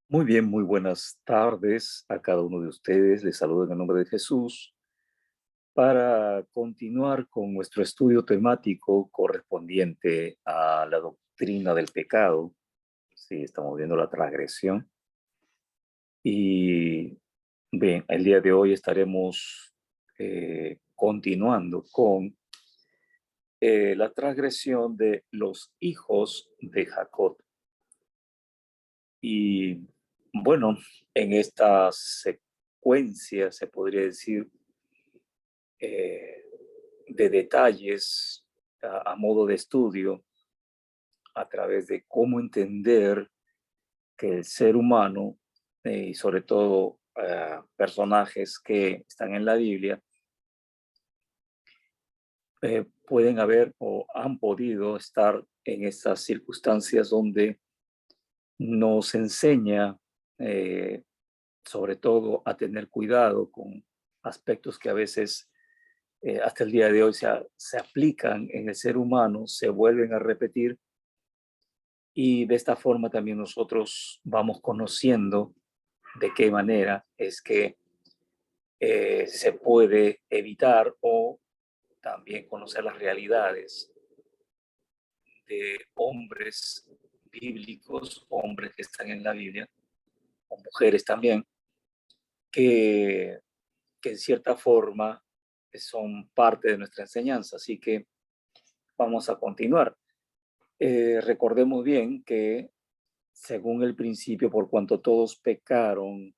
Muy bien, muy buenas tardes a cada uno de ustedes. Les saludo en el nombre de Jesús para continuar con nuestro estudio temático correspondiente a la doctrina del pecado. Sí, estamos viendo la transgresión. Y bien, el día de hoy estaremos continuando con la transgresión de los hijos de Jacob. Y bueno, en esta secuencia se podría decir eh, de detalles a modo de estudio a través de cómo entender que el ser humano y sobre todo personajes que están en la Biblia pueden haber o han podido estar en estas circunstancias donde nos enseña eh, sobre todo a tener cuidado con aspectos que a veces hasta el día de hoy se aplican en el ser humano, se vuelven a repetir y de esta forma también nosotros vamos conociendo de qué manera es que se puede evitar o también conocer las realidades de hombres bíblicos, hombres que están en la Biblia, o mujeres también, que, que en cierta forma son parte de nuestra enseñanza. Así que vamos a continuar. Recordemos bien que según el principio, por cuanto todos pecaron,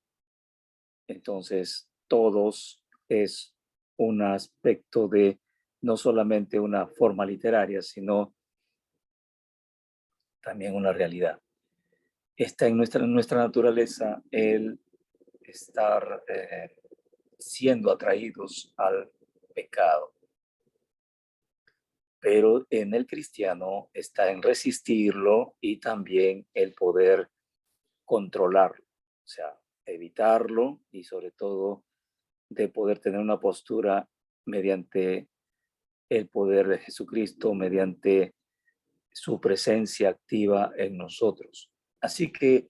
entonces todos es un aspecto de no solamente una forma literaria, sino también una realidad. Está en nuestra naturaleza el estar siendo atraídos al pecado, pero en el cristiano está en resistirlo y también el poder controlarlo, o sea, evitarlo y sobre todo de poder tener una postura mediante el poder de Jesucristo, mediante su presencia activa en nosotros. Así que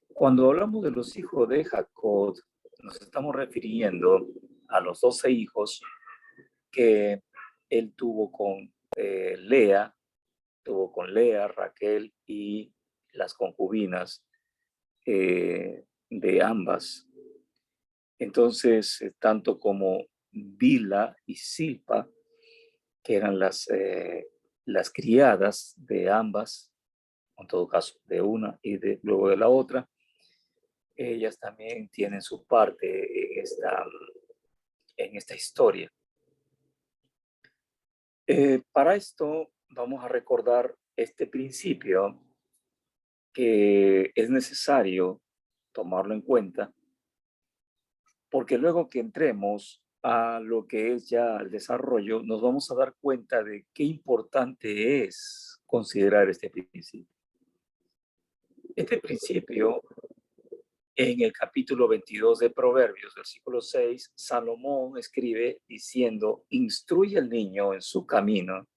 cuando hablamos de los hijos de Jacob, nos estamos refiriendo a los 12 hijos que él tuvo con Lea, tuvo con Lea, Raquel y las concubinas de ambas. Entonces, tanto como Bila y Silpa, que eran las criadas de ambas, en todo caso de una y luego de la otra, ellas también tienen su parte en esta historia. Para esto vamos a recordar este principio que es necesario tomarlo en cuenta, porque luego que entremos a lo que es ya el desarrollo, nos vamos a dar cuenta de qué importante es considerar este principio. Este principio, en el capítulo 22 de Proverbios, versículo 6, Salomón escribe diciendo, instruye al niño en su camino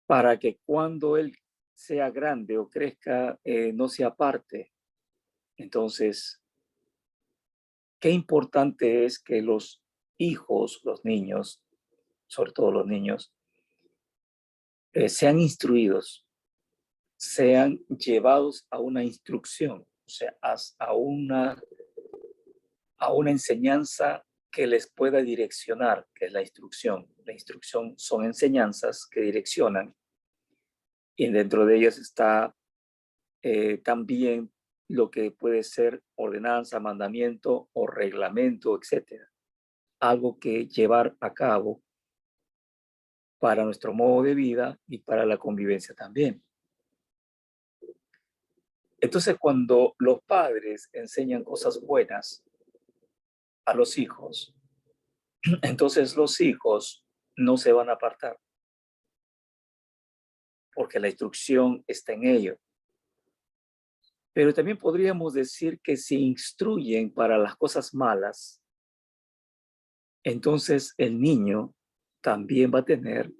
para que cuando él sea grande o crezca, no se aparte. Entonces, qué importante es que los hijos, los niños, sobre todo los niños, sean instruidos, sean llevados a una instrucción, o sea, a una enseñanza que les pueda direccionar, que es la instrucción. La instrucción son enseñanzas que direccionan y dentro de ellas está también lo que puede ser ordenanza, mandamiento o reglamento, etcétera. Algo que llevar a cabo para nuestro modo de vida y para la convivencia también. Entonces, cuando los padres enseñan cosas buenas a los hijos, entonces los hijos no se van a apartar porque la instrucción está en ellos. Pero también podríamos decir que si instruyen para las cosas malas, entonces el niño también va a tener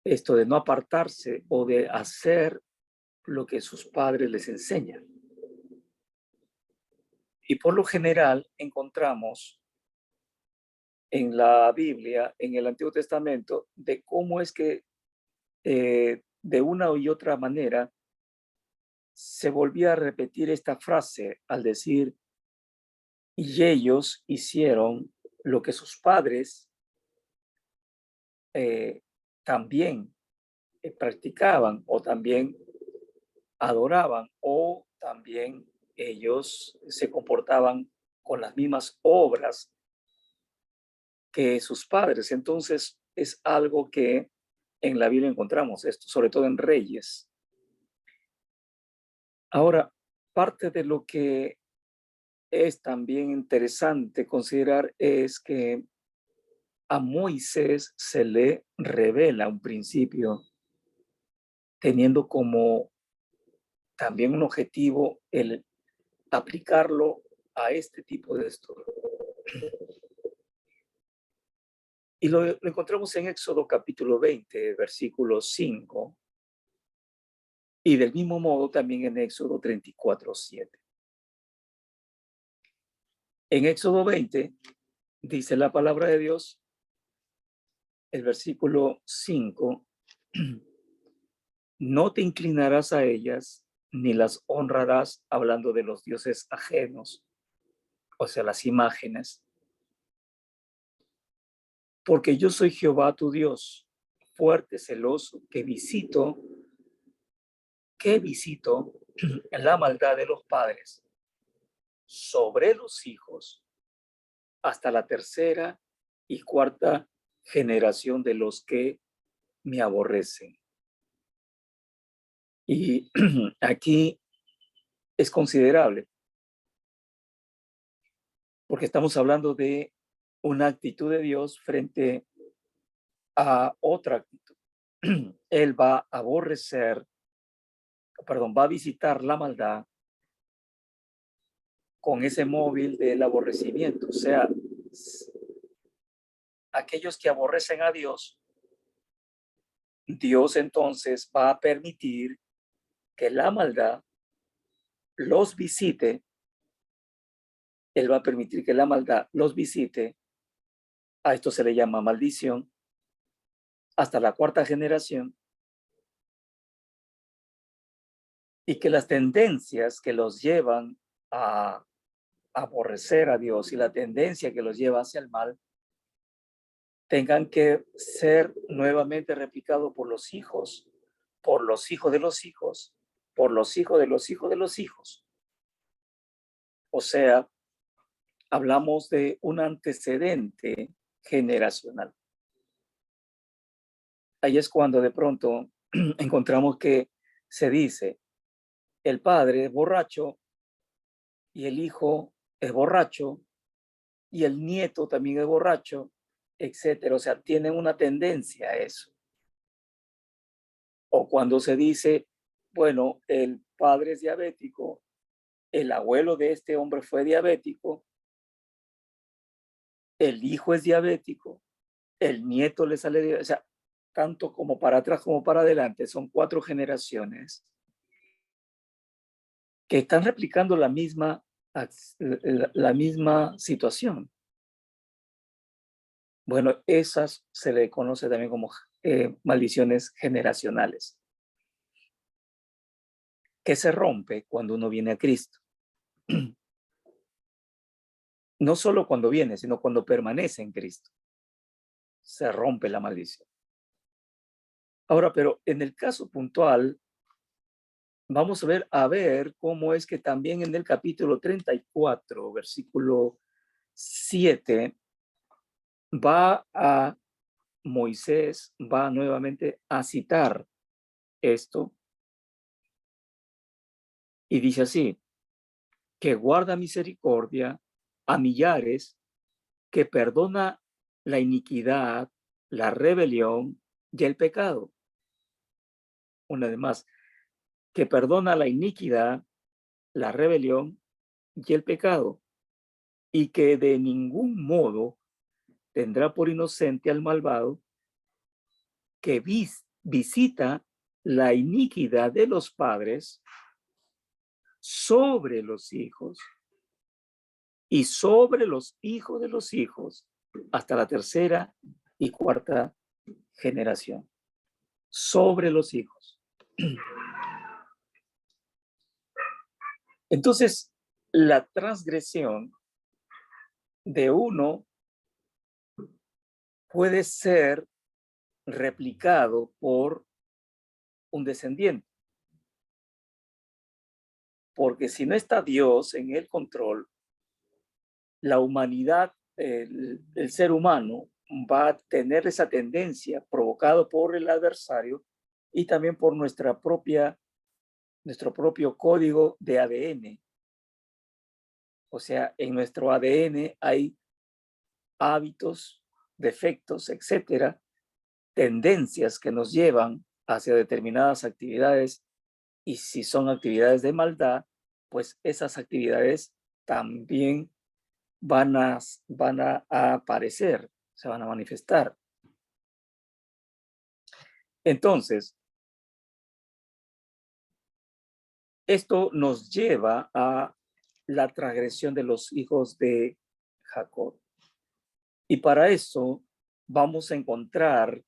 esto de no apartarse o de hacer lo que sus padres les enseñan. Y por lo general encontramos en la Biblia, en el Antiguo Testamento, de cómo es que de una y otra manera se volvía a repetir esta frase al decir, y ellos hicieron lo que sus padres eh, también practicaban o también adoraban o también ellos se comportaban con las mismas obras que sus padres. Entonces es algo que en la Biblia encontramos esto, sobre todo en Reyes. Ahora, parte de lo que es también interesante considerar es que a Moisés se le revela un principio teniendo como también un objetivo el aplicarlo a este tipo de esto. Y lo encontramos en Éxodo capítulo 20, versículo 5, y del mismo modo también en Éxodo 34, 7. En Éxodo 20 dice la palabra de Dios, el versículo 5, no te inclinarás a ellas ni las honrarás, hablando de los dioses ajenos, o sea, las imágenes, porque yo soy Jehová tu Dios, fuerte, celoso, que visito la maldad de los padres sobre los hijos hasta la tercera y cuarta generación de los que me aborrecen. Y aquí es considerable, porque estamos hablando de una actitud de Dios frente a otra actitud. Él va a aborrecer, perdón, va a visitar la maldad con ese móvil del aborrecimiento. O sea, aquellos que aborrecen a Dios, Dios entonces va a permitir que la maldad los visite. Él va a permitir que la maldad los visite. A esto se le llama maldición. Hasta la cuarta generación. Y que las tendencias que los llevan a aborrecer a Dios y la tendencia que los lleva hacia el mal tengan que ser nuevamente replicado por los hijos de los hijos, por los hijos de los hijos de los hijos. O sea, hablamos de un antecedente generacional. Ahí es cuando de pronto encontramos que se dice, el padre es borracho y el hijo es borracho y el nieto también es borracho, etcétera. O sea, tienen una tendencia a eso. O cuando se dice, bueno, el padre es diabético, el abuelo de este hombre fue diabético, el hijo es diabético, el nieto le sale diabético, o sea, tanto como para atrás como para adelante, son 4 generaciones que están replicando la misma situación. Bueno, esas se le conoce también como maldiciones generacionales, que se rompe cuando uno viene a Cristo. No solo cuando viene, sino cuando permanece en Cristo. Se rompe la maldición. Ahora, pero en el caso puntual, vamos a ver cómo es que también en el capítulo 34, versículo 7, Moisés va nuevamente a citar esto y dice así, que guarda misericordia a millares, que perdona la iniquidad, la rebelión y el pecado. Una vez más, que perdona la iniquidad, la rebelión y el pecado, y que de ningún modo tendrá por inocente al malvado, que visita la iniquidad de los padres sobre los hijos y sobre los hijos de los hijos hasta la tercera y cuarta generación. Sobre los hijos. Entonces, la transgresión de uno puede ser replicado por un descendiente. Porque si no está Dios en el control, la humanidad, el ser humano, va a tener esa tendencia provocado por el adversario y también por nuestro propio código de ADN. O sea, en nuestro ADN hay hábitos, defectos, etcétera, tendencias que nos llevan hacia determinadas actividades, y si son actividades de maldad, pues esas actividades también van a aparecer, se van a manifestar. Entonces, esto nos lleva a la transgresión de los hijos de Jacob. Y para eso vamos a encontrar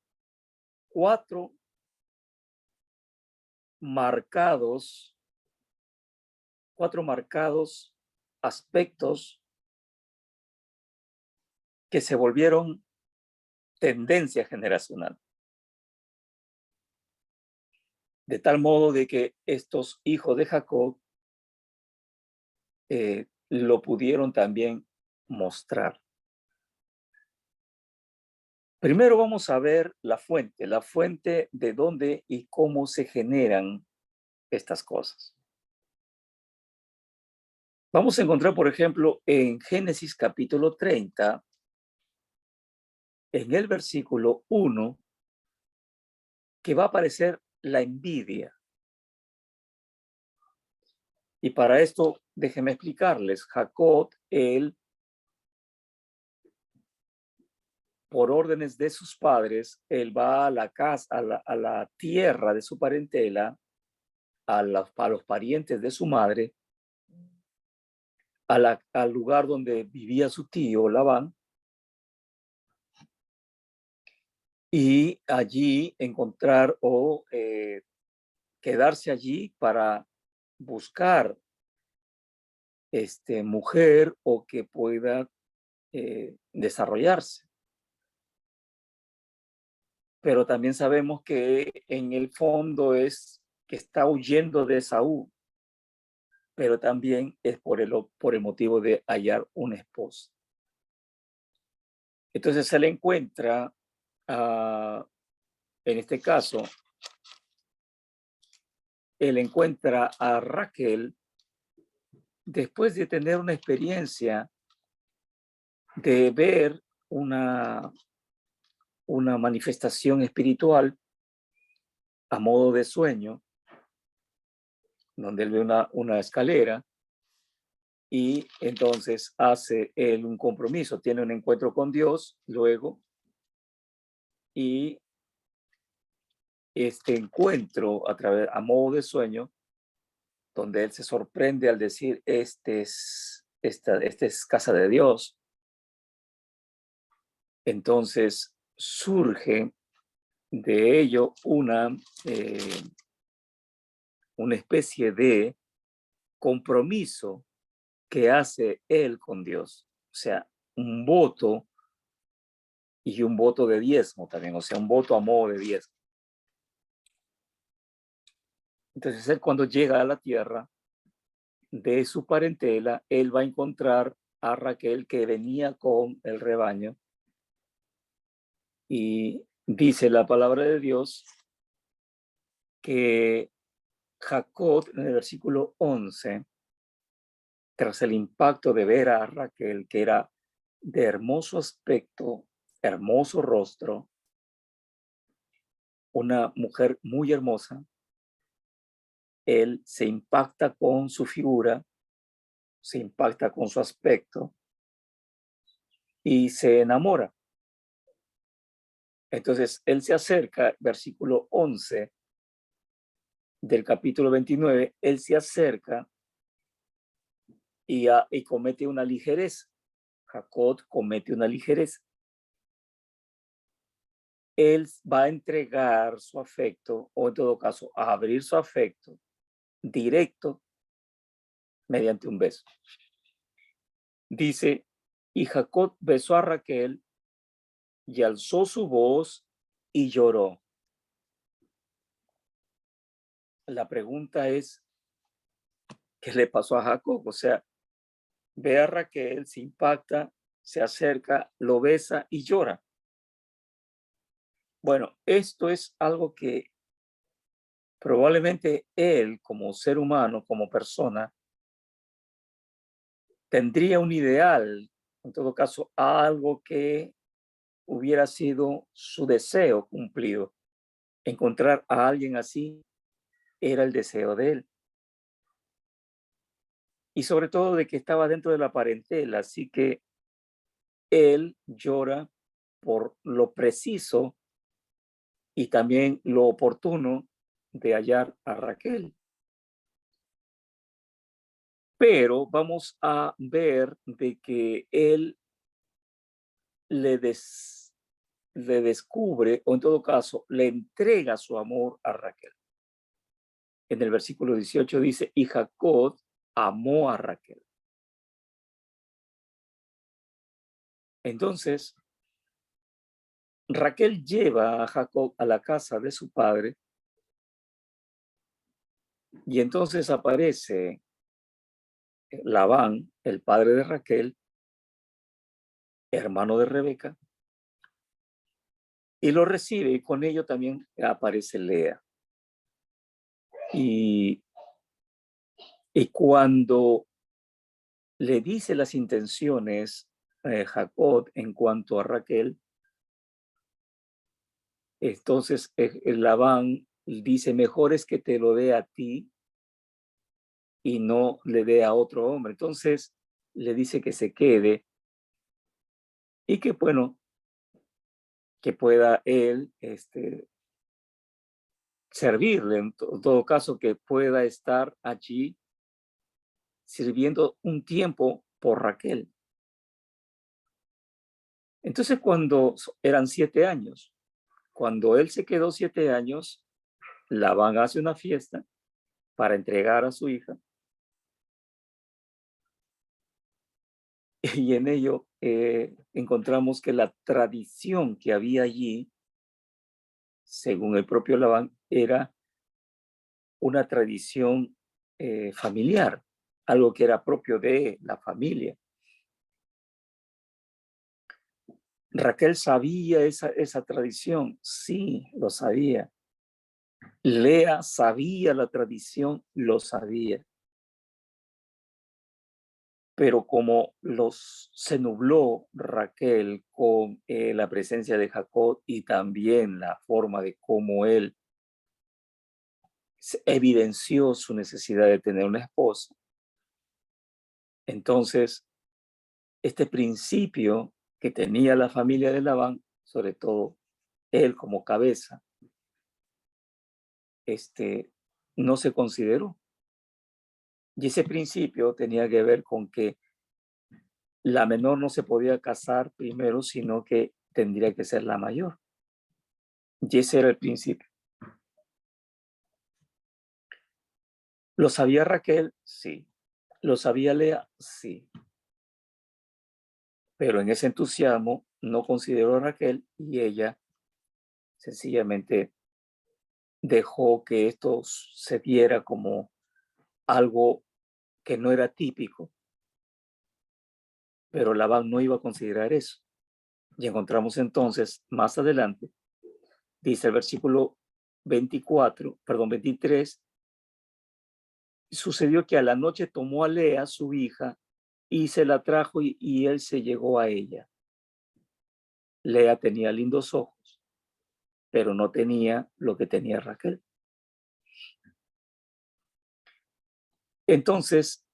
cuatro marcados aspectos que se volvieron tendencia generacional. De tal modo de que estos hijos de Jacob lo pudieron también mostrar. Primero vamos a ver la fuente de dónde y cómo se generan estas cosas. Vamos a encontrar, por ejemplo, en Génesis capítulo 30, en el versículo 1, que va a aparecer la envidia. Y para esto, déjenme explicarles. Jacob, él, por órdenes de sus padres, él va a la casa, a la tierra de su parentela, a los parientes de su madre, al lugar donde vivía su tío Labán, y allí encontrar o quedarse allí para buscar mujer o que pueda desarrollarse. Pero también sabemos que en el fondo es que está huyendo de Esaú, pero también es por el motivo de hallar una esposa. Entonces se le encuentra, en este caso, él encuentra a Raquel después de tener una experiencia de ver una manifestación espiritual a modo de sueño, donde él ve una escalera, y entonces hace él un compromiso, tiene un encuentro con Dios luego, y este encuentro a modo de sueño, donde él se sorprende al decir, esta es casa de Dios. Entonces surge de ello una especie de compromiso que hace él con Dios. O sea, un voto y un voto de diezmo también, o sea, un voto a modo de diezmo. Entonces él, cuando llega a la tierra de su parentela, él va a encontrar a Raquel, que venía con el rebaño, y dice la palabra de Dios que Jacob, en el versículo 11, tras el impacto de ver a Raquel, que era de hermoso aspecto, hermoso rostro, una mujer muy hermosa, él se impacta con su figura, se impacta con su aspecto y se enamora. Entonces él se acerca, versículo 11, del capítulo 29, él se acerca y comete una ligereza. Jacob comete una ligereza. Él va a entregar su afecto, o en todo caso, a abrir su afecto directo mediante un beso. Dice, y Jacob besó a Raquel y alzó su voz y lloró. La pregunta es, ¿qué le pasó a Jacob? O sea, ve a Raquel, se impacta, se acerca, lo besa y llora. Bueno, esto es algo que probablemente él, como ser humano, como persona, tendría un ideal, en todo caso, algo que hubiera sido su deseo cumplido. Encontrar a alguien así era el deseo de él. Y sobre todo de que estaba dentro de la parentela, así que él llora por lo preciso y también lo oportuno de hallar a Raquel. Pero vamos a ver de que él le, le descubre, o en todo caso, le entrega su amor a Raquel. En el versículo 18 dice, y Jacob amó a Raquel. Entonces, Raquel lleva a Jacob a la casa de su padre y entonces aparece Labán, el padre de Raquel, hermano de Rebeca, y lo recibe y con ello también aparece Lea. Y, y cuando le dice las intenciones Jacob en cuanto a Raquel, entonces Labán dice, mejor es que te lo dé a ti y no le dé a otro hombre. Entonces le dice que se quede y que, bueno, que pueda él servirle, en todo caso, que pueda estar allí sirviendo un tiempo por Raquel. Entonces, cuando eran 7 años, cuando él se quedó 7 años, Labán hace una fiesta para entregar a su hija y en ello encontramos que la tradición que había allí, según el propio Labán, era una tradición familiar, algo que era propio de la familia. Raquel sabía esa tradición, sí, lo sabía. Lea sabía la tradición, lo sabía. Pero como se nubló Raquel con la presencia de Jacob y también la forma de cómo él evidenció su necesidad de tener una esposa, entonces este principio que tenía la familia de Labán, sobre todo él como cabeza, no se consideró. Y ese principio tenía que ver con que la menor no se podía casar primero, sino que tendría que ser la mayor. Y ese era el principio. ¿Lo sabía Raquel? Sí. ¿Lo sabía Lea? Sí. Pero en ese entusiasmo no consideró a Raquel y ella sencillamente dejó que esto se viera como algo que no era típico, pero Labán no iba a considerar eso. Y encontramos entonces más adelante, dice el versículo 23, sucedió que a la noche tomó a Lea, su hija, y se la trajo y él se llegó a ella. Lea tenía lindos ojos, pero no tenía lo que tenía Raquel. Entonces,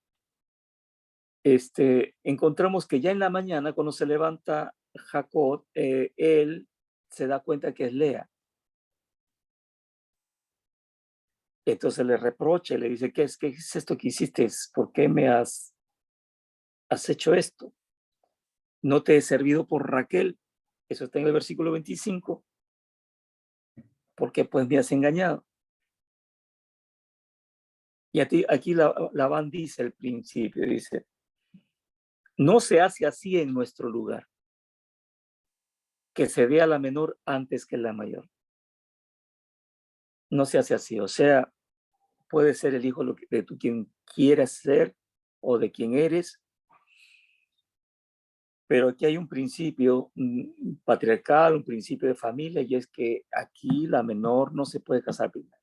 encontramos que ya en la mañana, cuando se levanta Jacob, él se da cuenta que es Lea. Entonces le reprocha y le dice, qué es esto que hiciste? ¿Por qué me has hecho esto? No te he servido por Raquel. Eso está en el versículo 25. ¿Por qué pues me has engañado? Y aquí Labán dice al principio, dice, no se hace así en nuestro lugar, que se dé a la menor antes que la mayor. No se hace así, o sea, puede ser el hijo de tu quien quieras ser o de quien eres, pero aquí hay un principio patriarcal, un principio de familia, y es que aquí la menor no se puede casar primero,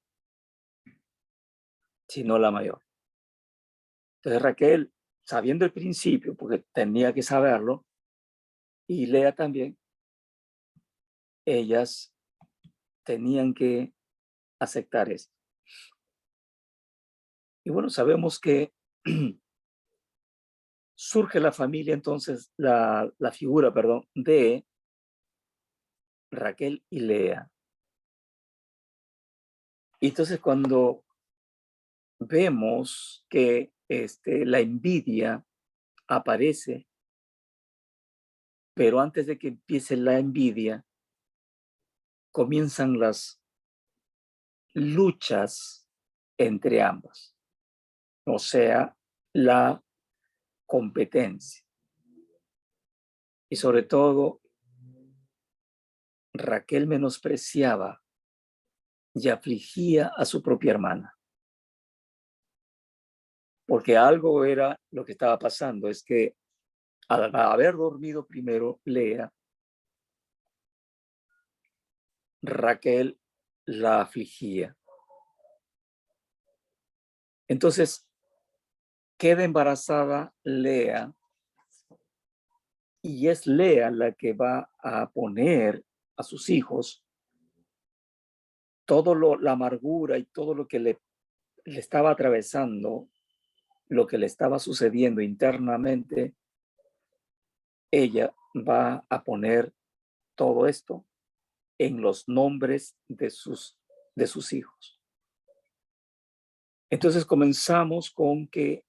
sino la mayor. Entonces Raquel, sabiendo el principio, porque tenía que saberlo, y Lea también, ellas tenían que aceptar esto. Y bueno, sabemos que surge la familia, entonces, la figura, perdón, de Raquel y Lea. Y entonces cuando vemos que la envidia aparece, pero antes de que empiece la envidia, comienzan las luchas entre ambas, o sea, la competencia. Y sobre todo, Raquel menospreciaba y afligía a su propia hermana, porque algo era lo que estaba pasando, es que al haber dormido primero Lea, Raquel la afligía. Entonces queda embarazada Lea y es Lea la que va a poner a sus hijos la amargura y todo lo que le estaba atravesando, lo que le estaba sucediendo internamente. Ella va a poner todo esto en los nombres de sus hijos. Entonces comenzamos con que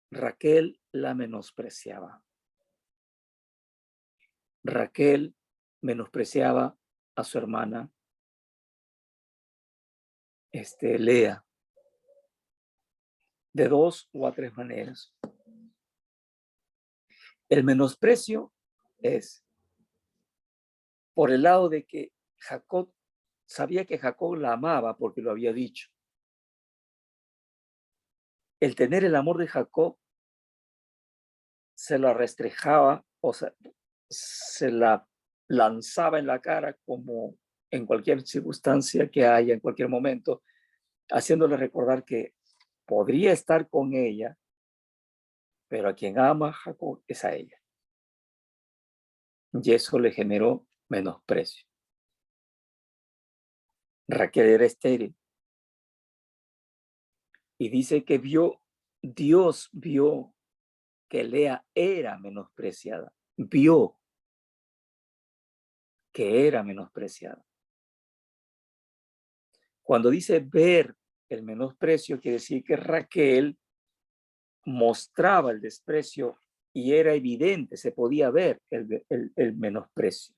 Raquel la menospreciaba. Raquel menospreciaba a su hermana Lea de dos o a tres maneras. El menosprecio es por el lado de que Jacob sabía que Jacob la amaba porque lo había dicho. El tener el amor de Jacob se la restrejaba, o sea, se la lanzaba en la cara como en cualquier circunstancia que haya, en cualquier momento, haciéndole recordar que podría estar con ella, pero a quien ama Jacob es a ella. Y eso le generó menosprecio. Raquel era estéril. Y dice que Dios vio que Lea era menospreciada. Vio que era menospreciada. Cuando dice ver el menosprecio, quiere decir que Raquel mostraba el desprecio y era evidente, se podía ver el menosprecio.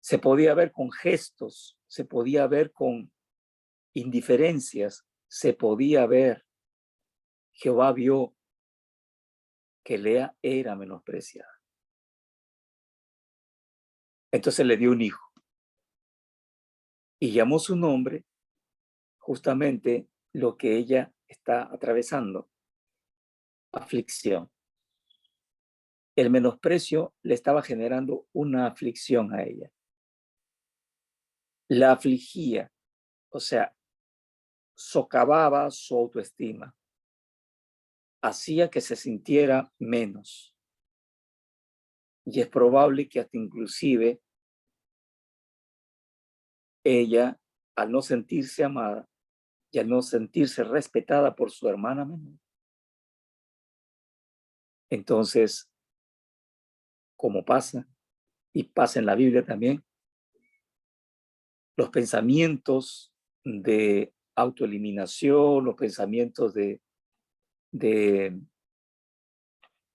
Se podía ver con gestos, se podía ver con indiferencias, se podía ver. Jehová vio que Lea era menospreciada. Entonces le dio un hijo y llamó su nombre justamente lo que ella está atravesando, aflicción. El menosprecio le estaba generando una aflicción a ella. La afligía, o sea, socavaba su autoestima, hacía que se sintiera menos. Y es probable que hasta inclusive ella, al no sentirse amada y al no sentirse respetada por su hermana menor, entonces, como pasa, y pasa en la Biblia también, los pensamientos de autoeliminación, los pensamientos de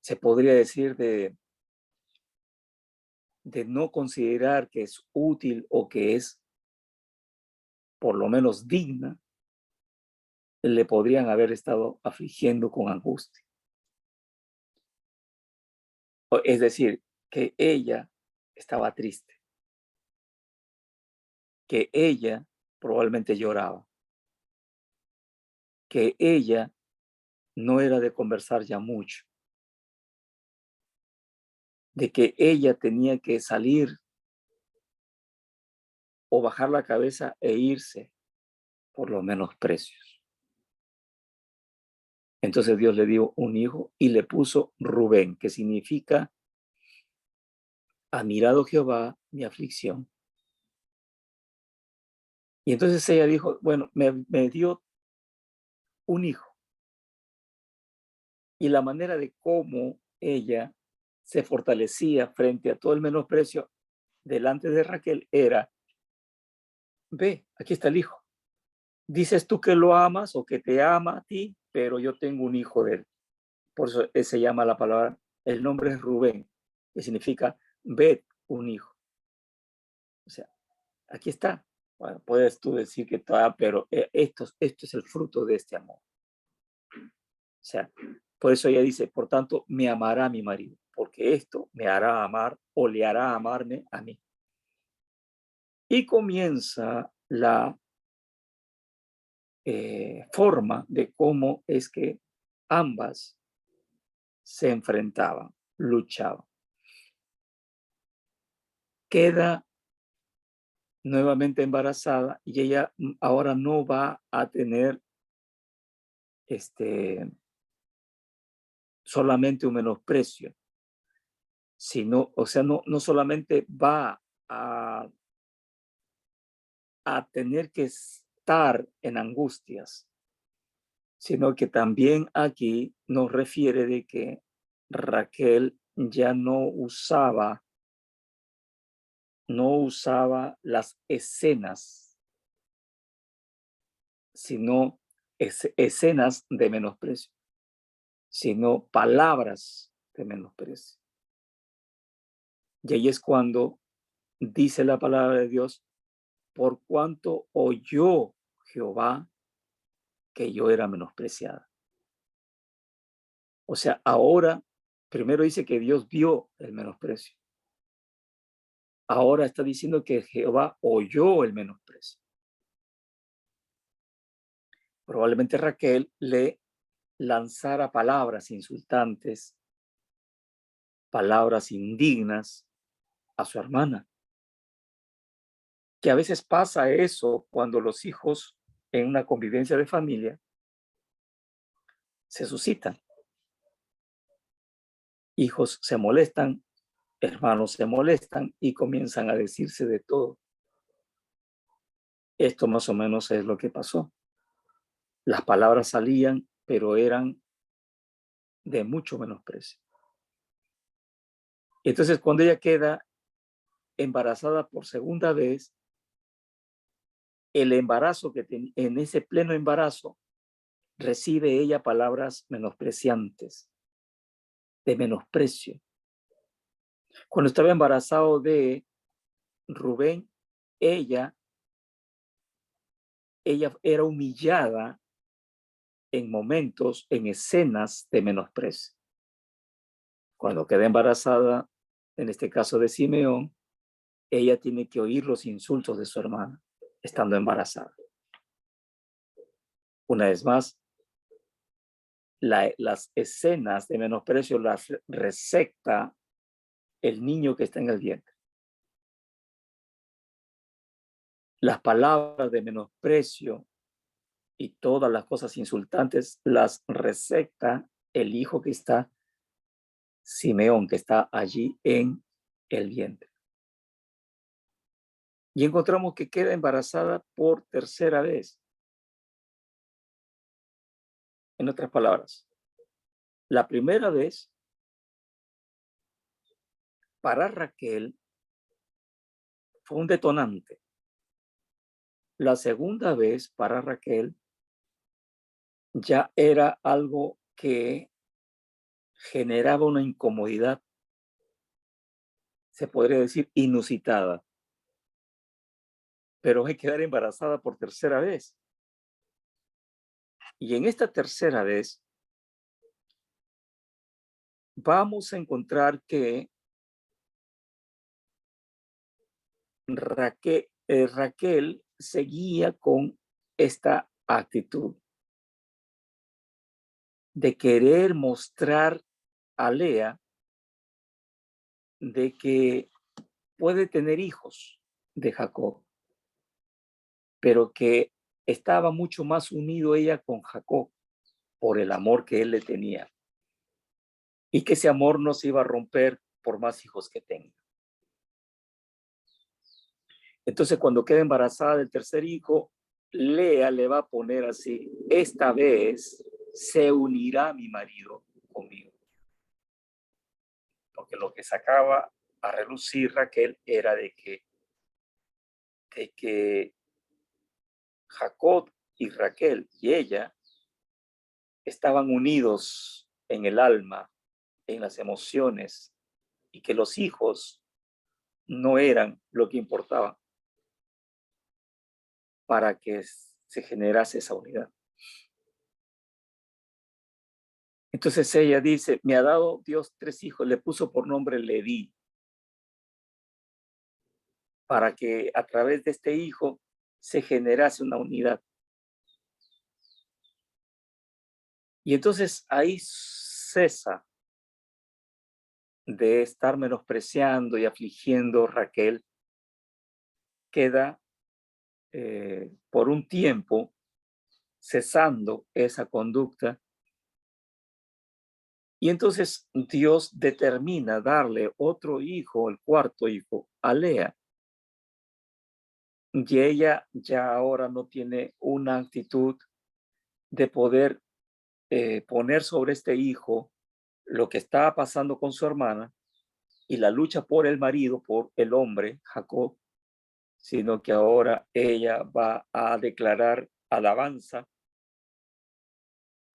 se podría decir, de no considerar que es útil o que es por lo menos digna, le podrían haber estado afligiendo con angustia. Es decir, que ella estaba triste, que ella probablemente lloraba, que ella no era de conversar ya mucho, de que ella tenía que salir o bajar la cabeza e irse por los menosprecios. Entonces Dios le dio un hijo y le puso Rubén, que significa: ha mirado Jehová mi aflicción. Y entonces ella dijo, bueno, me dio un hijo. Y la manera de cómo ella se fortalecía frente a todo el menosprecio delante de Raquel era: ve, aquí está el hijo. Dices tú que lo amas o que te ama a ti, pero yo tengo un hijo de él. Por eso se llama la palabra, el nombre es Rubén, que significa ved un hijo. O sea, aquí está. Bueno, puedes tú decir que todavía, pero esto es el fruto de este amor. O sea, por eso ella dice, por tanto, me amará mi marido, porque esto me hará amar o le hará amarme a mí. Y comienza la forma de cómo es que ambas se enfrentaban, luchaban. Queda nuevamente embarazada y ella ahora no va a tener solamente un menosprecio, sino, o sea, no solamente va a tener que estar en angustias, sino que también aquí nos refiere de que Raquel ya no usaba las escenas, sino escenas de menosprecio, sino palabras de menosprecio. Y ahí es cuando dice la palabra de Dios, por cuanto oyó Jehová que yo era menospreciada. O sea, ahora, primero dice que Dios vio el menosprecio. Ahora está diciendo que Jehová oyó el menosprecio. Probablemente Raquel le lanzara palabras insultantes, palabras indignas a su hermana. Que a veces pasa eso cuando los hijos en una convivencia de familia se suscitan. Hijos se molestan, hermanos se molestan y comienzan a decirse de todo. Esto más o menos es lo que pasó. Las palabras salían, pero eran de mucho menosprecio. Entonces, cuando ella queda embarazada por segunda vez, el embarazo en ese pleno embarazo, recibe ella palabras menospreciantes, de menosprecio. Cuando estaba embarazado de Rubén, ella era humillada en momentos, en escenas de menosprecio. Cuando queda embarazada, en este caso de Simeón, ella tiene que oír los insultos de su hermana, estando embarazada. Una vez más, las escenas de menosprecio las recepta el niño que está en el vientre. Las palabras de menosprecio y todas las cosas insultantes las recepta el hijo que está, Simeón, que está allí en el vientre. Y encontramos que queda embarazada por tercera vez. En otras palabras, la primera vez, para Raquel, fue un detonante. La segunda vez para Raquel ya era algo que generaba una incomodidad, se podría decir inusitada, pero es quedar embarazada por tercera vez. Y en esta tercera vez vamos a encontrar que Raquel seguía con esta actitud de querer mostrar a Lea de que puede tener hijos de Jacob, pero que estaba mucho más unido ella con Jacob por el amor que él le tenía y que ese amor no se iba a romper por más hijos que tenga. Entonces, cuando queda embarazada del tercer hijo, Lea le va a poner así: esta vez se unirá mi marido conmigo. Porque lo que sacaba a relucir Raquel era de que Jacob y Raquel y ella estaban unidos en el alma, en las emociones, y que los hijos no eran lo que importaba para que se generase esa unidad. Entonces ella dice: me ha dado Dios 3 hijos, le puso por nombre Leví, para que a través de este hijo se generase una unidad. Y entonces ahí cesa de estar menospreciando y afligiendo Raquel, queda por un tiempo cesando esa conducta. Y entonces Dios determina darle otro hijo, el cuarto hijo, a Lea. Y ella ya ahora no tiene una actitud de poder poner sobre este hijo lo que estaba pasando con su hermana y la lucha por el marido, por el hombre, Jacob, sino que ahora ella va a declarar alabanza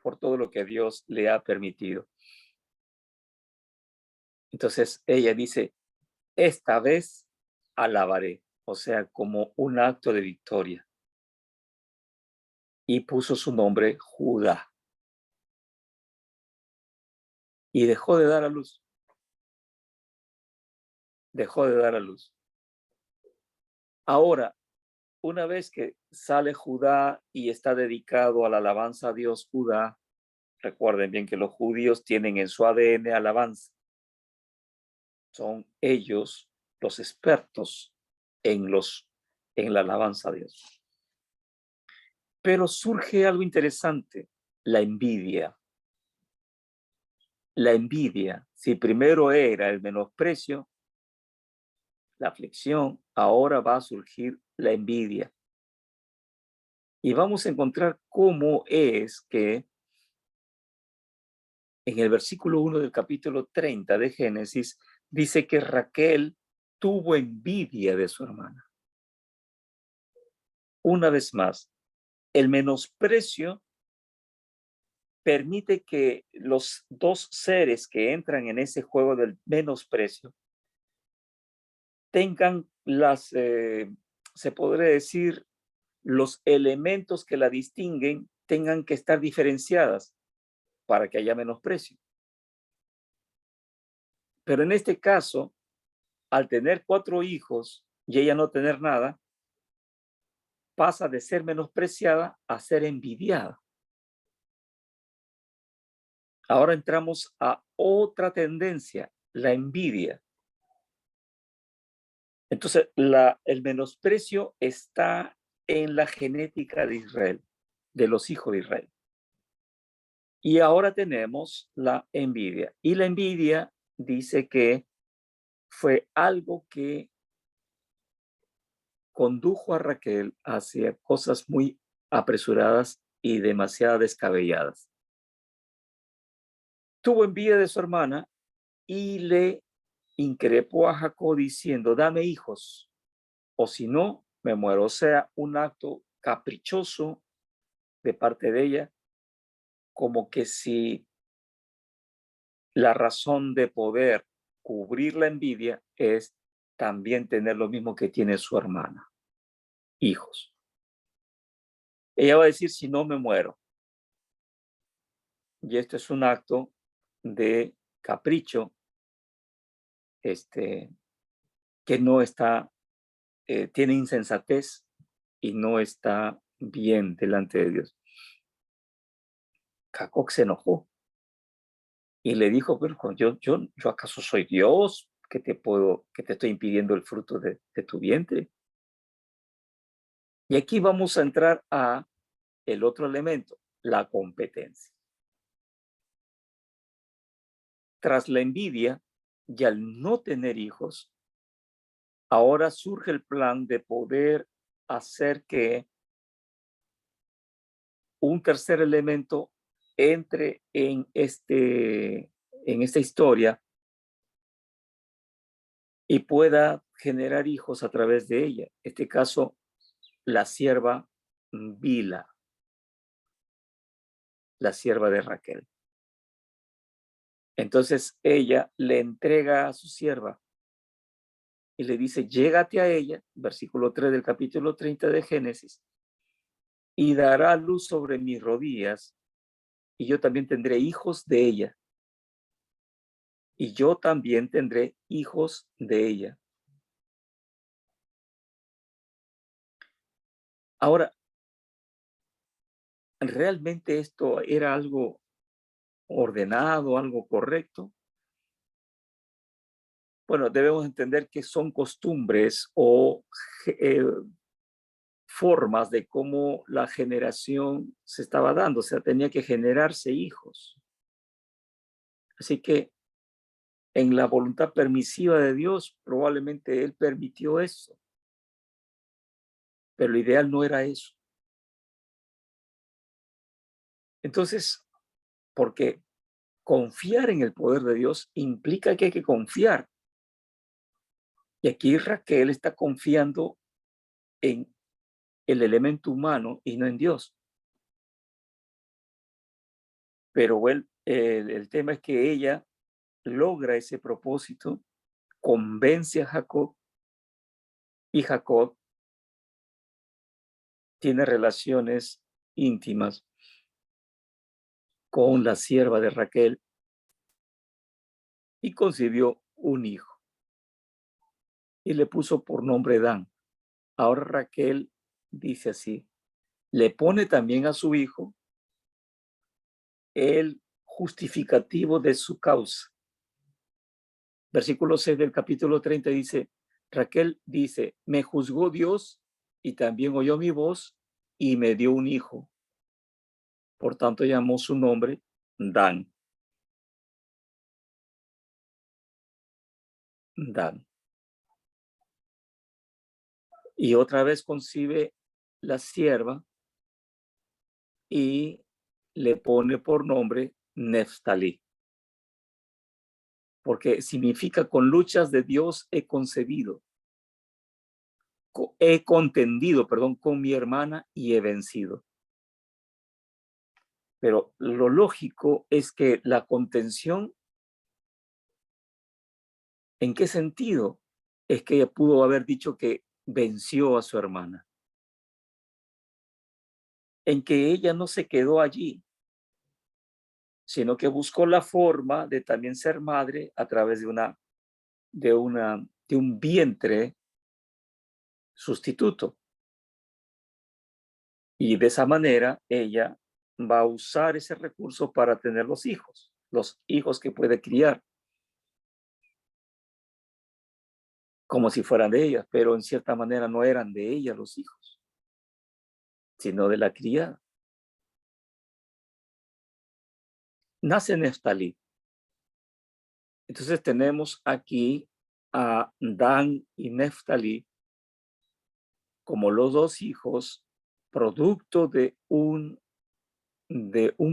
por todo lo que Dios le ha permitido. Entonces ella dice: esta vez alabaré, o sea, como un acto de victoria. Y puso su nombre Judá. Y dejó de dar a luz. Dejó de dar a luz. Ahora, una vez que sale Judá y está dedicado a la alabanza a Dios, Judá, recuerden bien que los judíos tienen en su ADN alabanza. Son ellos los expertos en la alabanza a Dios. Pero surge algo interesante: la envidia. La envidia, si primero era el menosprecio, la aflicción, ahora va a surgir la envidia. Y vamos a encontrar cómo es que en el versículo 1 del capítulo 30 de Génesis dice que Raquel tuvo envidia de su hermana. Una vez más, el menosprecio permite que los dos seres que entran en ese juego del menosprecio tengan se podría decir, los elementos que la distinguen tengan que estar diferenciadas para que haya menosprecio. Pero en este caso, al tener 4 hijos y ella no tener nada, pasa de ser menospreciada a ser envidiada. Ahora entramos a otra tendencia, la envidia. Entonces, el menosprecio está en la genética de Israel, de los hijos de Israel. Y ahora tenemos la envidia. Y la envidia dice que fue algo que condujo a Raquel hacia cosas muy apresuradas y demasiado descabelladas. Tuvo envidia de su hermana y le increpó a Jacob diciendo: dame hijos, o si no, me muero. O sea, un acto caprichoso de parte de ella, como que si la razón de poder cubrir la envidia es también tener lo mismo que tiene su hermana, hijos. Ella va a decir, si no me muero. Y esto es un acto de capricho, que no está, tiene insensatez y no está bien delante de Dios. Jacob se enojó y le dijo, pero yo acaso soy Dios que te estoy impidiendo el fruto de tu vientre. Y aquí vamos a entrar a el otro elemento, la competencia. Tras la envidia y al no tener hijos, ahora surge el plan de poder hacer que un tercer elemento entre en esta historia y pueda generar hijos a través de ella. En este caso, la sierva Bila, la sierva de Raquel. Entonces ella le entrega a su sierva y le dice, llégate a ella, versículo 3 del capítulo 30 de Génesis, y dará luz sobre mis rodillas, y yo también tendré hijos de ella, y yo también tendré hijos de ella. Ahora, ¿realmente esto era algo ordenado, algo correcto? Bueno, debemos entender que son costumbres o eh, formas de cómo la generación se estaba dando, o sea, tenía que generarse hijos. Así que en la voluntad permisiva de Dios, probablemente Él permitió eso, pero lo ideal no era eso. Entonces, porque confiar en el poder de Dios implica que hay que confiar. Y aquí Raquel está confiando en el elemento humano y no en Dios. Pero el tema es que ella logra ese propósito, convence a Jacob y Jacob tiene relaciones íntimas con la sierva de Raquel y concibió un hijo y le puso por nombre Dan. Ahora Raquel dice así, le pone también a su hijo el justificativo de su causa. Versículo 6 del capítulo 30 dice, Raquel dice, me juzgó Dios y también oyó mi voz y me dio un hijo. Por tanto llamó su nombre Dan. Dan. Y otra vez concibe la sierva y le pone por nombre Neftalí, porque significa con luchas de Dios he concebido, he contendido, perdón, con mi hermana y he vencido. Pero lo lógico es que la contención, ¿en qué sentido? Es que ella pudo haber dicho que venció a su hermana, en que ella no se quedó allí, sino que buscó la forma de también ser madre a través de un vientre sustituto. Y de esa manera ella va a usar ese recurso para tener los hijos que puede criar, como si fueran de ella, pero en cierta manera no eran de ella los hijos, sino de la criada. Nace Neftalí. Entonces tenemos aquí a Dan y Neftalí como los dos hijos producto de un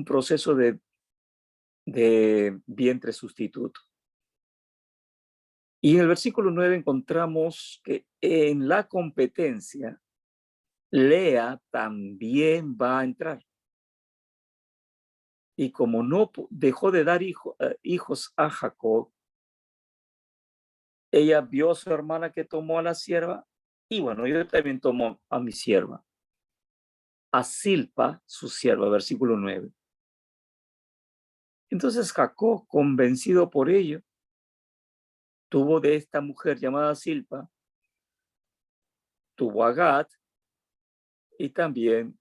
proceso de vientre sustituto. Y en el versículo 9 encontramos que en la competencia, Lea también va a entrar. Y como no dejó de dar hijos a Jacob, ella vio a su hermana que tomó a la sierva, y bueno, yo también tomo a mi sierva, a Silpa, su sierva, versículo 9. Entonces Jacob, convencido por ello, tuvo de esta mujer llamada Silpa, tuvo a Gad y también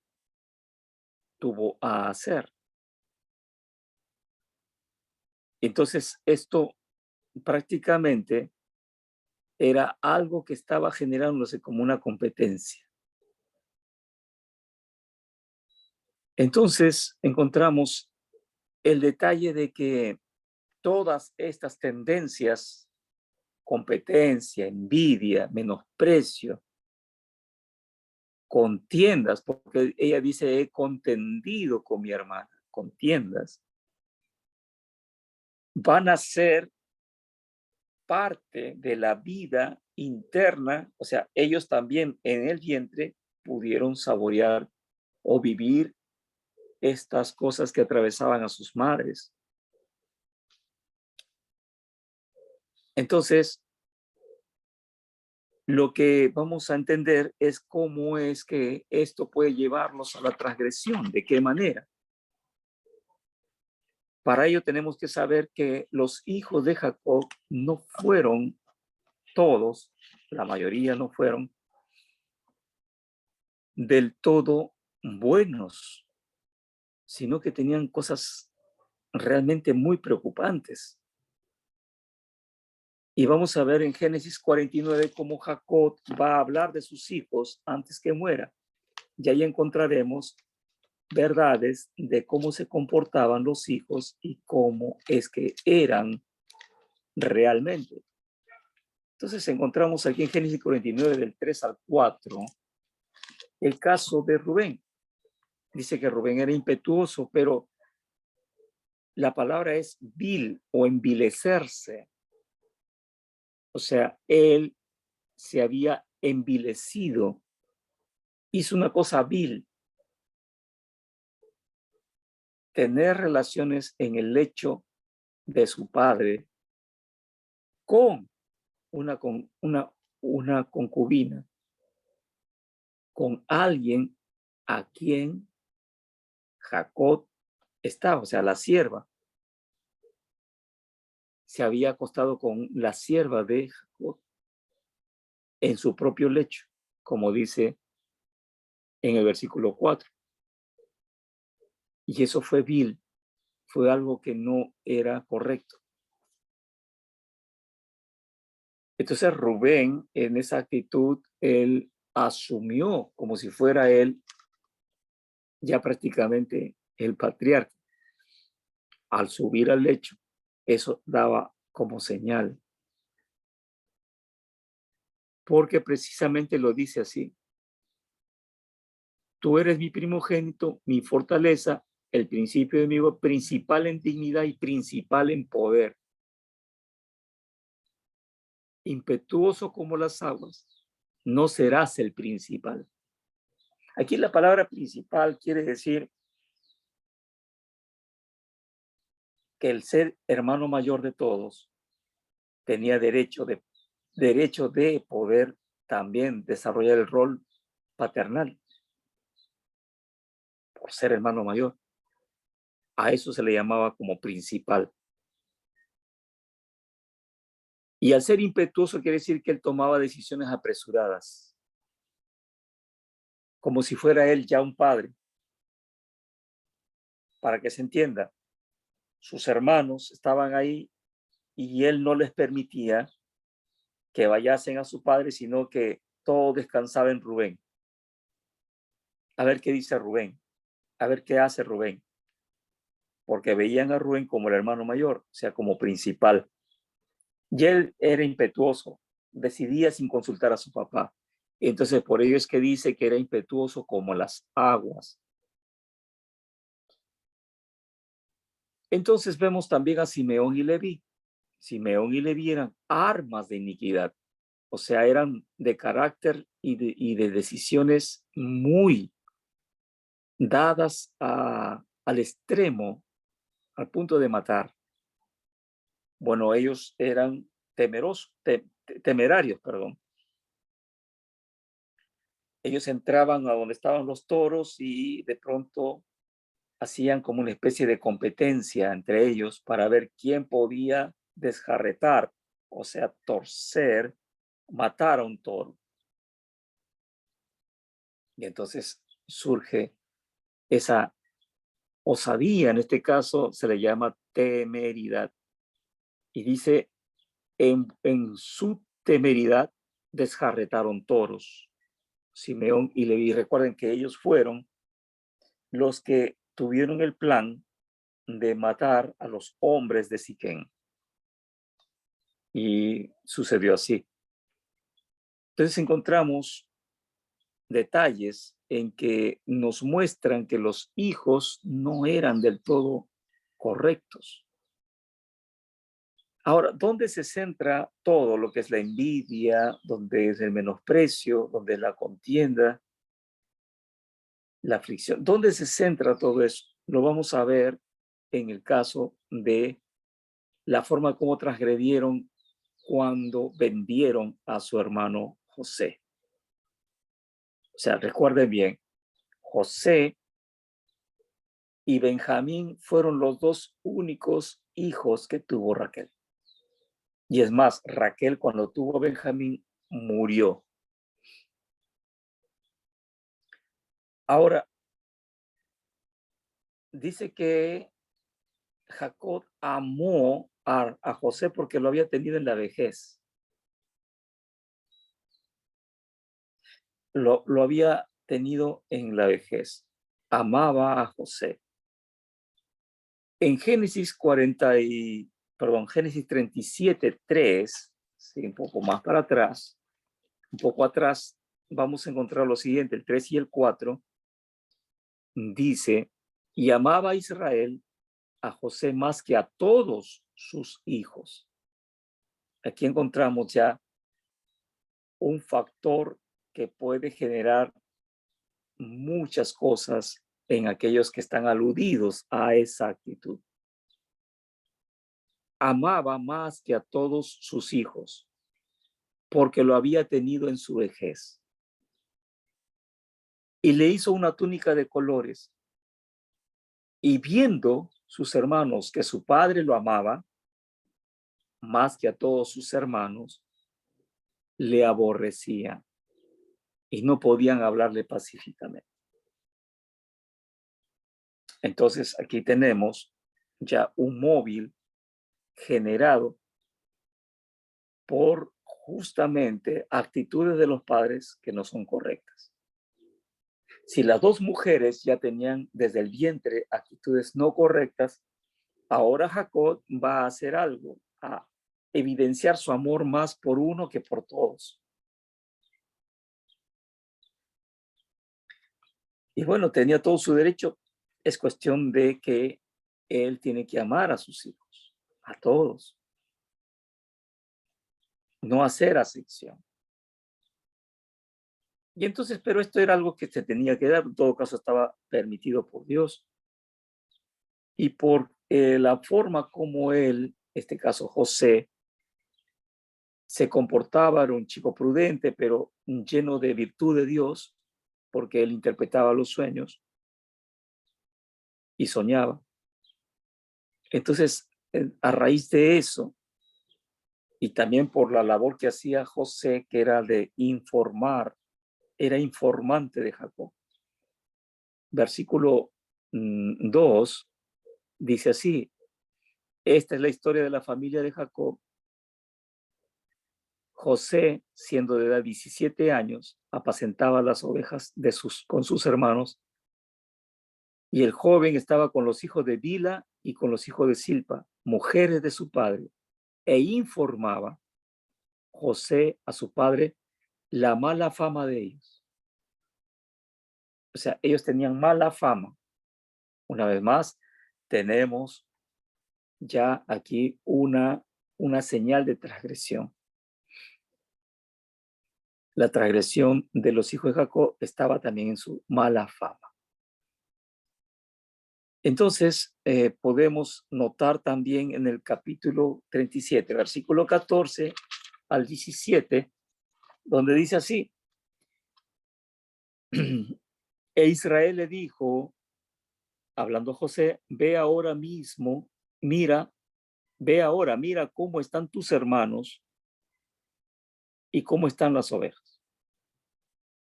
tuvo a Aser. Entonces esto prácticamente era algo que estaba generándose como una competencia. Entonces encontramos el detalle de que todas estas tendencias, competencia, envidia, menosprecio, contiendas, porque ella dice, he contendido con mi hermana, contiendas, van a ser parte de la vida interna, o sea, ellos también en el vientre pudieron saborear o vivir estas cosas que atravesaban a sus madres. Entonces, lo que vamos a entender es cómo es que esto puede llevarnos a la transgresión, de qué manera. Para ello tenemos que saber que los hijos de Jacob no fueron todos, la mayoría no fueron del todo buenos, sino que tenían cosas realmente muy preocupantes. Y vamos a ver en Génesis 49 cómo Jacob va a hablar de sus hijos antes que muera. Y ahí encontraremos verdades de cómo se comportaban los hijos y cómo es que eran realmente. Entonces encontramos aquí en Génesis 49 del 3 al 4 el caso de Rubén. Dice que Rubén era impetuoso, pero la palabra es vil o envilecerse. O sea, él se había envilecido, hizo una cosa vil, tener relaciones en el lecho de su padre con una concubina, con alguien a quien Jacob estaba, o sea, la sierva. Se había acostado con la sierva de Jacob en su propio lecho, como dice en el versículo 4. Y eso fue vil, fue algo que no era correcto. Entonces Rubén, en esa actitud, él asumió como si fuera él ya prácticamente el patriarca. Al subir al lecho, eso daba como señal. Porque precisamente lo dice así. Tú eres mi primogénito, mi fortaleza, el principio de mi vida, principal en dignidad y principal en poder. Impetuoso como las aguas, no serás el principal. Aquí la palabra principal quiere decir que el ser hermano mayor de todos tenía derecho de poder también desarrollar el rol paternal por ser hermano mayor. A eso se le llamaba como principal. Y al ser impetuoso quiere decir que él tomaba decisiones apresuradas, como si fuera él ya un padre. Para que se entienda, sus hermanos estaban ahí y él no les permitía que vayasen a su padre, sino que todo descansaba en Rubén. A ver qué dice Rubén, a ver qué hace Rubén, porque veían a Rubén como el hermano mayor, o sea, como principal. Y él era impetuoso, decidía sin consultar a su papá. Entonces, por ello es que dice que era impetuoso como las aguas. Entonces vemos también a Simeón y Leví. Simeón y Leví eran armas de iniquidad, o sea, eran de carácter y de decisiones muy dadas al extremo, al punto de matar. Bueno, ellos eran temerarios, perdón. Ellos entraban a donde estaban los toros y de pronto hacían como una especie de competencia entre ellos para ver quién podía desjarretar, o sea, torcer, matar a un toro. Y entonces surge esa osadía, en este caso se le llama temeridad. Y dice, en su temeridad desjarretaron toros. Simeón y Leví, recuerden que ellos fueron los que tuvieron el plan de matar a los hombres de Siquén. Y sucedió así. Entonces encontramos detalles en que nos muestran que los hijos no eran del todo correctos. Ahora, ¿dónde se centra todo lo que es la envidia, donde es el menosprecio, donde es la contienda, la aflicción? ¿Dónde se centra todo eso? Lo vamos a ver en el caso de la forma como transgredieron cuando vendieron a su hermano José. O sea, recuerden bien, José y Benjamín fueron los dos únicos hijos que tuvo Raquel. Y es más, Raquel cuando tuvo a Benjamín murió. Ahora, dice que Jacob amó a José porque lo había tenido en la vejez. Lo había tenido en la vejez. Amaba a José. En Génesis 37:3, sí, un poco más para atrás, un poco atrás, vamos a encontrar lo siguiente, el 3 y el 4, dice, y amaba a Israel a José más que a todos sus hijos. Aquí encontramos ya un factor que puede generar muchas cosas en aquellos que están aludidos a esa actitud. Amaba más que a todos sus hijos, porque lo había tenido en su vejez. Y le hizo una túnica de colores. Y viendo sus hermanos que su padre lo amaba más que a todos sus hermanos, le aborrecían y no podían hablarle pacíficamente. Entonces aquí tenemos ya un móvil generado por justamente actitudes de los padres que no son correctas. Si las dos mujeres ya tenían desde el vientre actitudes no correctas, ahora Jacob va a hacer algo, a evidenciar su amor más por uno que por todos. Y bueno, tenía todo su derecho. Es cuestión de que él tiene que amar a sus hijos, a todos, no hacer acepción. Y entonces, pero esto era algo que se tenía que dar, en todo caso estaba permitido por Dios. Y por la forma como él, este caso José, se comportaba, era un chico prudente, pero lleno de virtud de Dios, porque él interpretaba los sueños y soñaba. Entonces, a raíz de eso, y también por la labor que hacía José, que era de informar, era informante de Jacob. Versículo 2 dice así, esta es la historia de la familia de Jacob. José, siendo de edad 17 años, apacentaba las ovejas con sus hermanos, y el joven estaba con los hijos de Bila y con los hijos de Silpa, mujeres de su padre, e informaba José a su padre la mala fama de ellos. O sea, ellos tenían mala fama. Una vez más, tenemos ya aquí una una señal de transgresión. La transgresión de los hijos de Jacob estaba también en su mala fama. Entonces, podemos notar también en el capítulo 37, versículo 14 al 17, donde dice así: E Israel le dijo, hablando José, ve ahora, mira cómo están tus hermanos y cómo están las ovejas,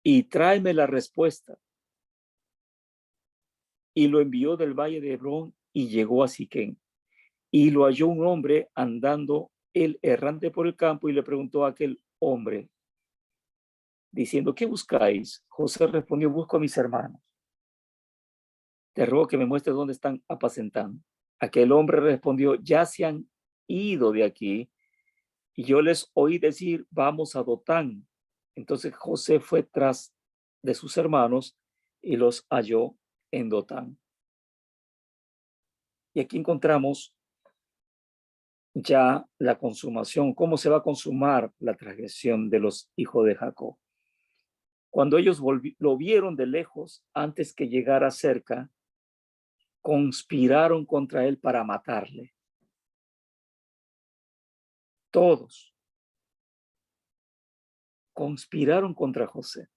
y tráeme la respuesta. Y lo envió del valle de Hebrón y llegó a Siquén. Y lo halló un hombre andando él errante por el campo, y le preguntó a aquel hombre, diciendo, ¿qué buscáis? José respondió, busco a mis hermanos. Te ruego que me muestres dónde están apacentando. Aquel hombre respondió, ya se han ido de aquí, y yo les oí decir, vamos a Dotán. Entonces José fue tras de sus hermanos y los halló en Dotán. Y aquí encontramos ya la consumación, cómo se va a consumar la transgresión de los hijos de Jacob. Cuando ellos lo vieron de lejos, antes que llegara cerca, conspiraron contra él para matarle. Todos conspiraron contra José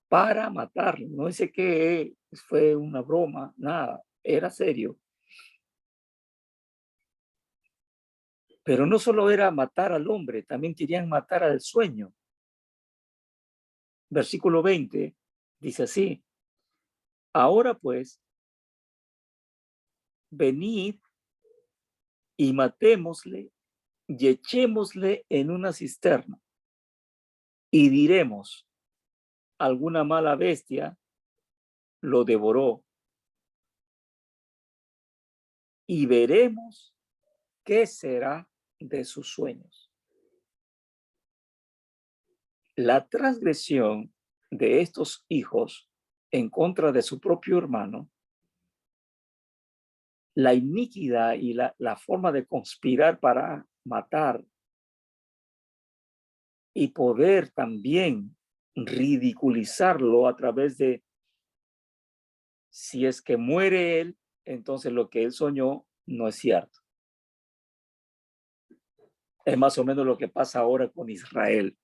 para matarle. No dice que fue una broma, nada, era serio. Pero no solo era matar al hombre, también querían matar al sueño. Versículo 20 dice así: ahora pues, venid y matémosle y echémosle en una cisterna, y diremos, alguna mala bestia lo devoró, y veremos qué será de sus sueños. La transgresión de estos hijos en contra de su propio hermano, la iniquidad y la forma de conspirar para matar y poder también ridiculizarlo a través de, si es que muere él, entonces lo que él soñó no es cierto. Es más o menos lo que pasa ahora con Israel.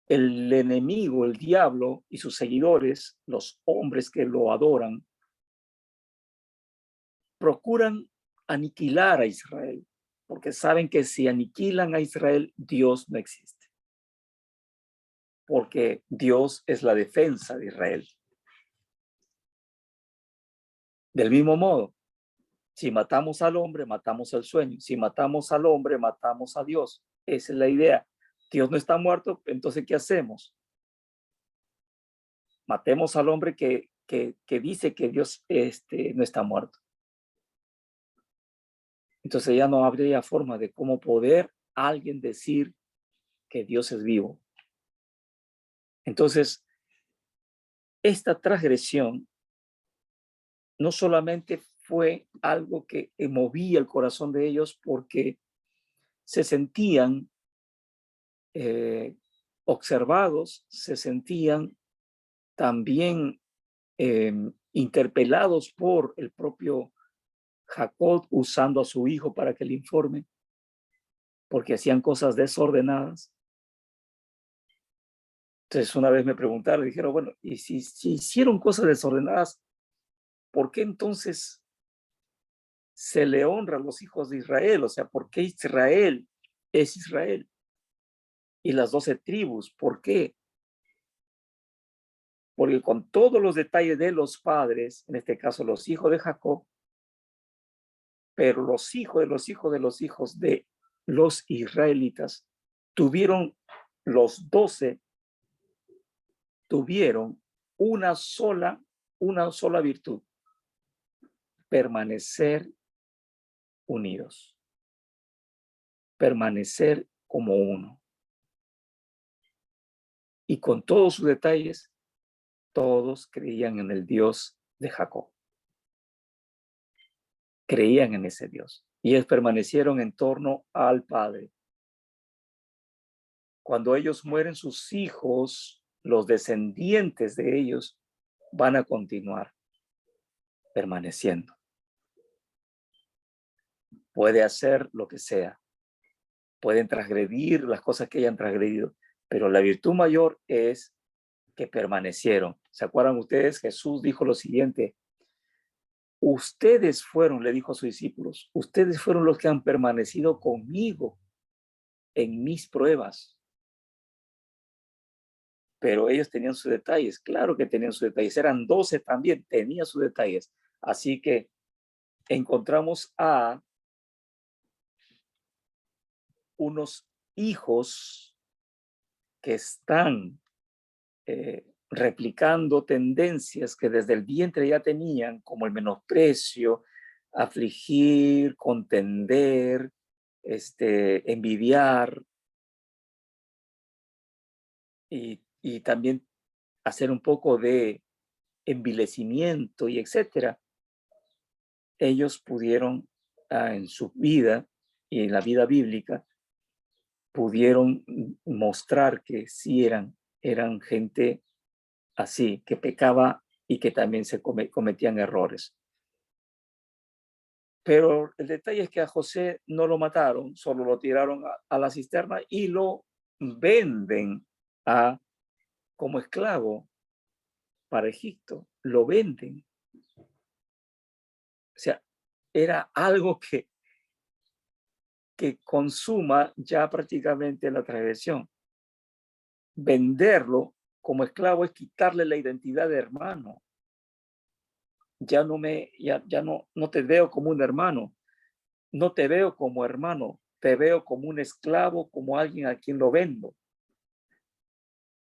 El enemigo, el diablo y sus seguidores, los hombres que lo adoran, procuran aniquilar a Israel, porque saben que si aniquilan a Israel, Dios no existe. Porque Dios es la defensa de Israel. Del mismo modo, si matamos al hombre, matamos al sueño. Si matamos al hombre, matamos a Dios. Esa es la idea. Dios no está muerto, entonces, ¿qué hacemos? Matemos al hombre que dice que Dios no está muerto. Entonces ya no habría forma de cómo poder alguien decir que Dios es vivo. Entonces, esta transgresión no solamente fue algo que movía el corazón de ellos porque se sentían observados, se sentían también interpelados por el propio Jacob usando a su hijo para que le informe, porque hacían cosas desordenadas. Entonces una vez me preguntaron, dijeron, bueno, y si hicieron cosas desordenadas, ¿por qué entonces se le honra a los hijos de Israel? O sea, ¿por qué Israel es Israel? Y las 12 tribus, ¿por qué? Porque con todos los detalles de los padres, en este caso los hijos de Jacob, pero los hijos de los hijos de los hijos de los israelitas, tuvieron los 12, tuvieron una sola virtud: permanecer unidos, permanecer como uno. Y con todos sus detalles, todos creían en el Dios de Jacob. creían en ese Dios y ellos permanecieron en torno al Padre. Cuando ellos mueren, sus hijos, los descendientes de ellos, van a continuar permaneciendo. Puede hacer lo que sea, pueden transgredir las cosas que hayan transgredido, pero la virtud mayor es que permanecieron. ¿Se acuerdan ustedes? Jesús dijo lo siguiente: ustedes fueron, le dijo a sus discípulos, ustedes fueron los que han permanecido conmigo en mis pruebas. Pero ellos tenían sus detalles, claro que tenían sus detalles, eran 12 también, tenían sus detalles. Así que encontramos a unos hijos que están replicando tendencias que desde el vientre ya tenían, como el menosprecio, afligir, contender, envidiar y también hacer un poco de envilecimiento y etcétera. Ellos pudieron en su vida y en la vida bíblica pudieron mostrar que sí eran gente así, que pecaba y que también se cometían errores. Pero el detalle es que a José no lo mataron, solo lo tiraron a la cisterna y lo venden como esclavo para Egipto. Lo venden. O sea, era algo que consuma ya prácticamente la transgresión. Venderlo como esclavo es quitarle la identidad de hermano. Ya no te veo como un hermano, no te veo como hermano, te veo como un esclavo, como alguien a quien lo vendo.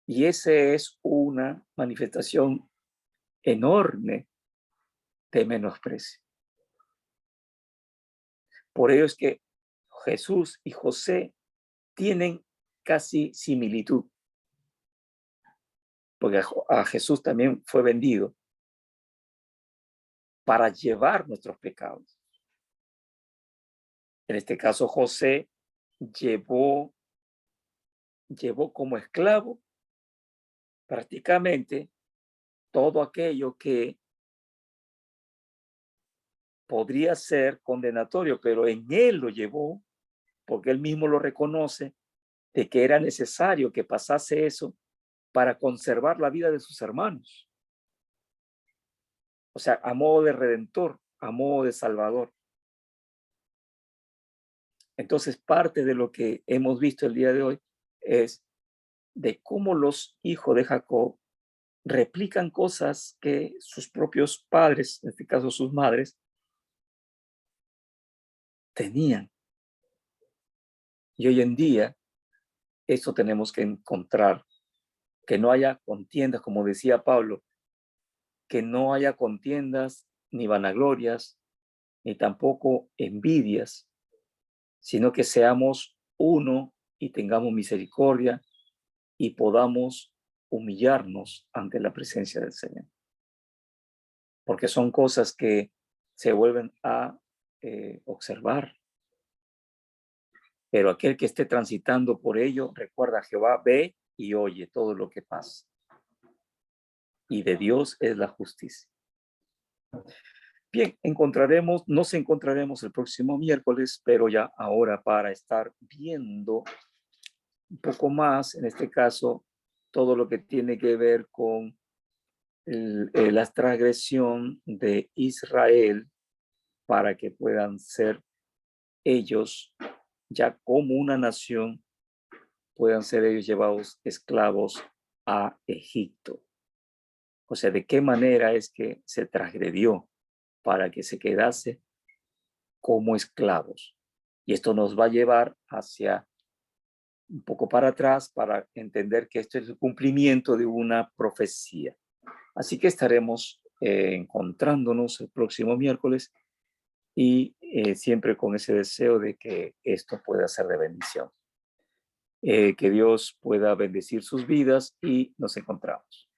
Y esa es una manifestación enorme de menosprecio. Por ello es que Jesús y José tienen casi similitud, porque a Jesús también fue vendido para llevar nuestros pecados. En este caso, José llevó como esclavo prácticamente todo aquello que podría ser condenatorio, pero en él lo llevó, porque él mismo lo reconoce, de que era necesario que pasase eso para conservar la vida de sus hermanos. O sea, a modo de redentor, a modo de salvador. Entonces, parte de lo que hemos visto el día de hoy es de cómo los hijos de Jacob replican cosas que sus propios padres, en este caso sus madres, tenían. Y hoy en día, eso tenemos que encontrar, que no haya contiendas, como decía Pablo, que no haya contiendas ni vanaglorias, ni tampoco envidias, sino que seamos uno y tengamos misericordia y podamos humillarnos ante la presencia del Señor. Porque son cosas que se vuelven a observar. Pero aquel que esté transitando por ello, recuerda, Jehová ve y oye todo lo que pasa. Y de Dios es la justicia. Bien, nos encontraremos el próximo miércoles, pero ya ahora para estar viendo un poco más, en este caso, todo lo que tiene que ver con la transgresión de Israel para que puedan ser ellos, ya como una nación, puedan ser ellos llevados esclavos a Egipto. O sea, de qué manera es que se transgredió para que se quedase como esclavos. Y esto nos va a llevar hacia un poco para atrás para entender que esto es el cumplimiento de una profecía. Así que estaremos encontrándonos el próximo miércoles y siempre con ese deseo de que esto pueda ser de bendición. Que Dios pueda bendecir sus vidas y nos encontramos.